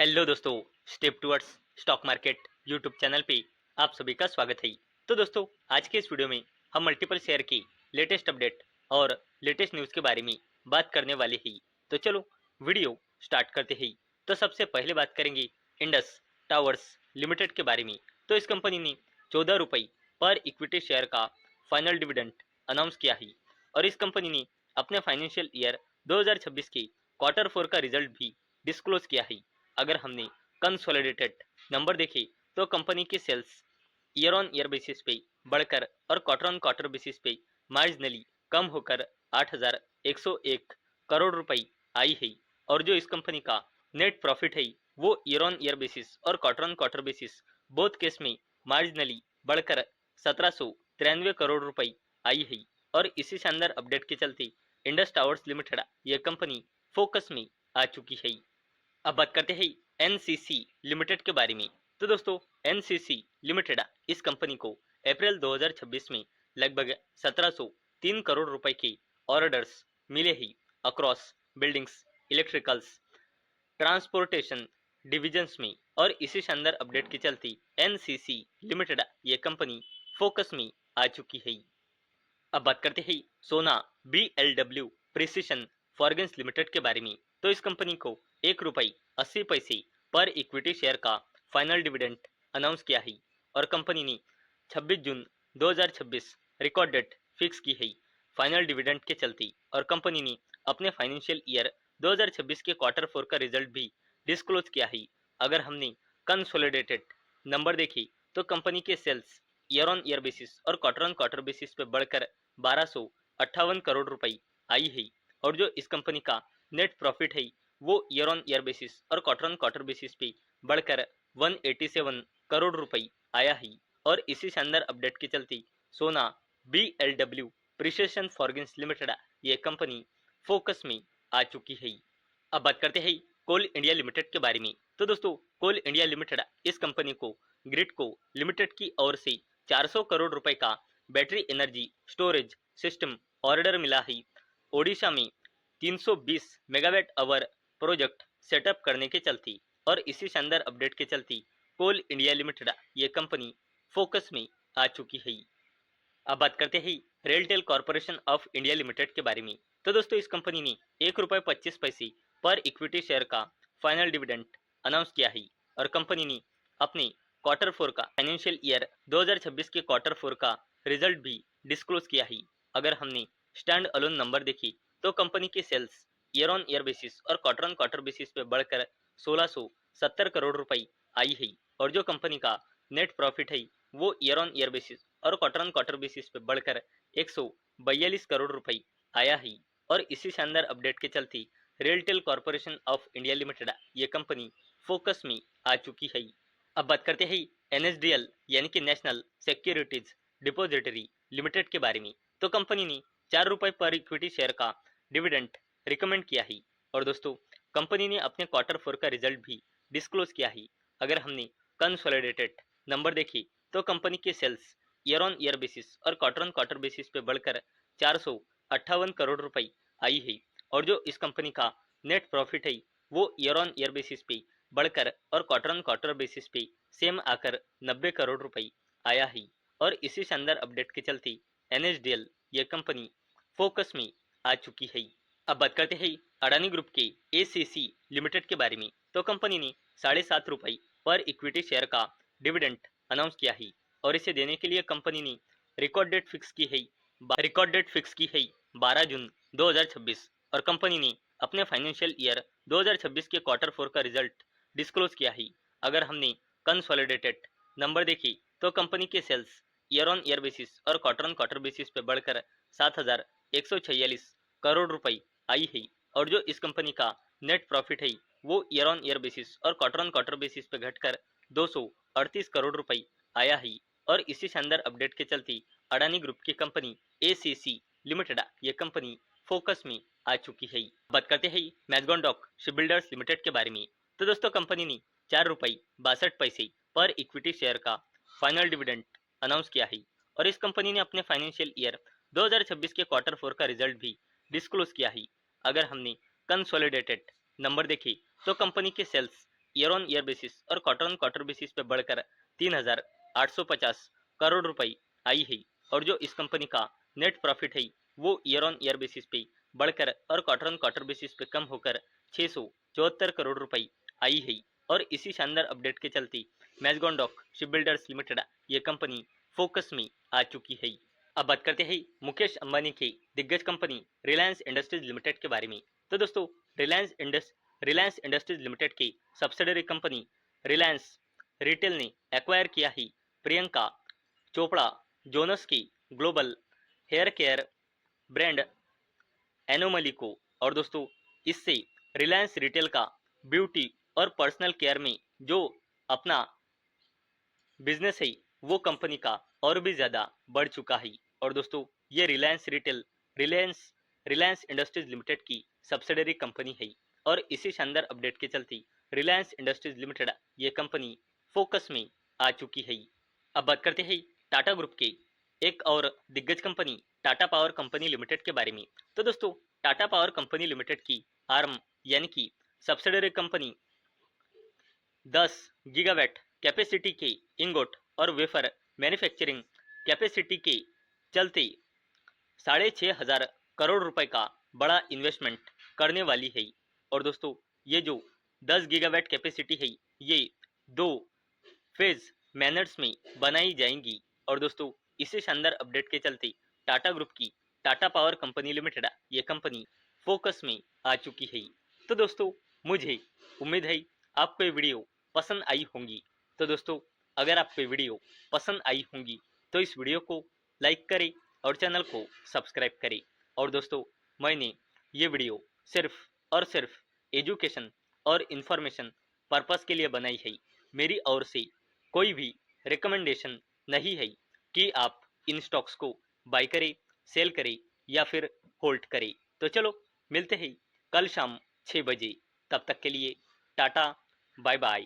Hello दोस्तों, step towards stock market YouTube channel पे आप सभी का स्वागत है। तो दोस्तों, आज के इस वीडियो में हम मल्टीपल शेयर की लेटेस्ट अपडेट और लेटेस्ट न्यूज़ के बारे में बात करने वाले हैं। तो चलो वीडियो स्टार्ट करते हैं। तो सबसे पहले बात करेंगे इंडस टावर्स लिमिटेड के बारे में। तो इस कंपनी ने 14 रुपये पर इक्विटी शेयर का फाइनल डिविडेंड अनाउंस किया है और इस कंपनी ने अपने फाइनेंशियल ईयर 2026 के क्वार्टर 4 का रिजल्ट भी डिस्क्लोज किया है। अगर हमने कंसोलिडेटेड नंबर देखे तो कंपनी की sales year on year basis पे बढ़कर और क्वार्टर ऑन क्वार्टर बेसिस पे मार्जिनली कम होकर 8,101 करोड़ रुपए आई है और जो इस कंपनी का नेट प्रॉफिट है वो ईयर ऑन ईयर बेसिस और quarter on quarter basis both case में मार्जिनली बढ़कर 1793 करोड़ रुपए आई है और इसी शानदार अपडेट के चलते इंडस टावर्स लिमिटेड ये कंपनी फोकस में आ चुकी है। अब बात करते हैं एनसीसी लिमिटेड के बारे में। तो दोस्तों, एनसीसी लिमिटेड इस कंपनी को अप्रैल 2026 में लगभग 1703 करोड़ रुपए के ऑर्डर्स मिले ही across buildings, electricals, transportation divisions में और इसी शानदार अपडेट के चलते एनसीसी लिमिटेड ये कंपनी फोकस में आ चुकी है। अब बात करते हैं सोना BLW प्रिसिशन फॉर्गन्स लिमिटेड के बारे में। तो इस कंपनी को 1 रुपये 80 पैसे पर इक्विटी शेयर का फाइनल डिविडेंड अनाउंस किया है और कंपनी ने 26 जून 2026 रिकॉर्ड डेट फिक्स की है फाइनल डिविडेंड के चलते और कंपनी ने अपने फाइनेंशियल ईयर 2026 के क्वार्टर 4 का रिजल्ट भी डिस्क्लोज किया है। अगर हमने कंसोलिडेटेड नंबर देखे तो कंपनी के sales year on year basis और क्वार्टर ऑन क्वार्टर बेसिस पे बढ़कर 1258 करोड़ रुपए आई है और जो इस कंपनी का नेट प्रॉफिट है वो ईयर ऑन ईयर बेसिस और क्वार्टर ऑन क्वार्टर बेसिस पे बढ़कर 187 करोड़ रुपए आया है और इसी शानदार अपडेट के चलते सोना BLW प्रिसिशन फॉर्गन्स लिमिटेड ये कंपनी फोकस में आ चुकी है। अब बात करते हैं कोल इंडिया लिमिटेड के बारे में। तो दोस्तों, कोल इंडिया लिमिटेड इस कंपनी को ग्रिडको लिमिटेड की ओर से 400 करोड़ रुपए का battery energy storage system order मिला है। ओडिशा में 320 मेगावाट आवर प्रोजेक्ट सेटअप करने के चलते और इसी शानदार अपडेट के चलते कोल इंडिया लिमिटेड ये कंपनी फोकस में आ चुकी है। अब बात करते हैं RailTel corporation of India limited के बारे में। तो दोस्तों, इस कंपनी ने 1 रुपये 25 पैसे पर इक्विटी शेयर का फाइनल डिविडेंड अनाउंस किया है और कंपनी ने अपने क्वार्टर 4 का फाइनेंशियल ईयर 2026 के क्वार्टर 4 का रिजल्ट भी डिस्क्लोज किया है। अगर हमने स्टैंड अलोन नंबर देखी तो कंपनी की sales year on year basis और क्वार्टर ऑन क्वार्टर बेसिस पे बढ़कर 1670 करोड़ रुपए आई है और जो कंपनी का नेट प्रॉफिट है वो ईयर ऑन ईयर बेसिस और क्वार्टर ऑन क्वार्टर बेसिस पे बढ़कर 142 करोड़ रुपए आया है और इसी शानदार अपडेट के चलते RailTel corporation of India limited ये कंपनी फोकस में आ चुकी है। अब बात करते हैं NSDL यानी कि नेशनल सिक्योरिटीज डिपॉजिटरी लिमिटेड के बारे में। तो कंपनी ने 4 रुपये पर इक्विटी शेयर का डिविडेंड रिकमेंड किया है और दोस्तों, कंपनी ने अपने क्वार्टर 4 का रिजल्ट भी डिस्क्लोज किया है। अगर हमने कंसोलिडेटेड नंबर देखी तो कंपनी के sales year on year basis और क्वार्टर ऑन क्वार्टर बेसिस पे बढ़कर 458 करोड़ रुपए आई है और जो इस कंपनी का नेट प्रॉफिट है वो ईयर ऑन ईयर बेसिस पे बढ़कर और क्वार्टर ऑन क्वार्टर बेसिस पे सेम आकर 90 करोड़ रुपए आया है और इसी शानदार अपडेट के चलते NSDL ये कंपनी फोकस में आ चुकी है। अब बात करते हैं अडानी ग्रुप के ACC लिमिटेड के बारे में। तो कंपनी ने 7.5 रुपये पर इक्विटी शेयर का डिविडेंड अनाउंस किया है और इसे देने के लिए कंपनी ने रिकॉर्ड डेट फिक्स की है 12 जून 2026 और कंपनी ने अपने फाइनेंशियल ईयर 2026 के क्वार्टर 4 का रिजल्ट डिस्क्लोज किया है। अगर हमने कंसोलिडेटेड नंबर देखी तो कंपनी के sales year on year basis और क्वार्टर ऑन क्वार्टर बेसिस पे बढ़कर 7,146 करोड़ रुपए आई है और जो इस कंपनी का नेट प्रॉफिट है वो ईयर ऑन ईयर बेसिस और क्वार्टर ऑन क्वार्टर बेसिस पे घटकर 238 करोड़ रुपए आया है और इसी शानदार अपडेट के चलते अडानी ग्रुप की कंपनी ACC लिमिटेड ये कंपनी फोकस में आ चुकी है। बात करते हैं मैजगॉन डॉक शिपबिल्डर्स लिमिटेड के बारे में। तो दोस्तों, कंपनी ने 4 रुपये 62 पैसे पर इक्विटी शेयर का फाइनल डिविडेंड अनाउंस किया है और इस कंपनी ने अपने फाइनेंशियल ईयर 2026 के क्वार्टर 4 का रिजल्ट भी डिस्क्लोज किया है। अगर हमने कंसोलिडेटेड नंबर देखे तो कंपनी के sales year on year basis और क्वार्टर ऑन क्वार्टर बेसिस पे बढ़कर 3,850 करोड़ रुपए आई है। और जो इस कंपनी का नेट प्रॉफिट है वो ईयर ऑन ईयर बेसिस पे बढ़कर और क्वार्टर ऑन क्वार्टर बेसिस पे कम होकर 674 करोड़ रुपए आई है। और इसी शानदार अपडेट के चलते मैजगॉन डॉक शिपबिल्डर्स लिमिटेड ये कंपनी फोकस में आ चुकी है। अब बात करते हैं मुकेश अंबानी की दिग्गज कंपनी रिलायंस इंडस्ट्रीज लिमिटेड के बारे में। तो दोस्तों रिलायंस इंडस्ट्रीज लिमिटेड की सब्सिडरी कंपनी रिलायंस रिटेल ने एक्वायर किया है प्रियंका चोपड़ा जोनस की global hair care brand Anomaly को। और दोस्तों इससे रिलायंस रिटेल का ब्यूटी और पर्सनल केयर में जो अपना बिजनेस है वो कंपनी का और भी ज्यादा बढ़ चुका है। और दोस्तों ये रिलायंस रिलायंस इंडस्ट्रीज लिमिटेड की सब्सिडरी कंपनी है। और इसी शानदार अपडेट के चलते रिलायंस इंडस्ट्रीज लिमिटेड ये कंपनी फोकस में आ चुकी है। अब बात करते हैं टाटा ग्रुप के एक और दिग्गज company Tata power company limited के बारे में। तो दोस्तों टाटा पावर कंपनी लिमिटेड की आर्म यानी कि सब्सिडरी कंपनी 10 गीगावाट कैपेसिटी के इंगोट और वेफर मैन्युफैक्चरिंग कैपेसिटी के चलते 6,500 करोड़ रुपए का बड़ा इन्वेस्टमेंट करने वाली है। और दोस्तों ये जो 10 गीगावाट कैपेसिटी है ये 2 फेज मैनर्स में बनाई जाएंगी। और दोस्तों इसी शानदार अपडेट के चलते टाटा ग्रुप की टाटा पावर कंपनी लिमिटेड ये कंपनी फोकस में आ चुकी है। तो दोस्तों मुझे उम्मीद है आपको ये वीडियो पसंद आई होंगी। तो दोस्तों अगर आपको वीडियो पसंद आई होंगी तो इस वीडियो को लाइक करें और चैनल को सब्सक्राइब करें। और दोस्तों मैंने ये वीडियो सिर्फ और सिर्फ एजुकेशन और इन्फॉर्मेशन पर्पस के लिए बनाई है। मेरी ओर से कोई भी रिकमेंडेशन नहीं है कि आप इन स्टॉक्स को बाय करें, सेल करें या फिर होल्ड करें। तो चलो मिलते हैं कल शाम 6 बजे। तब तक के लिए टाटा बाय बाय।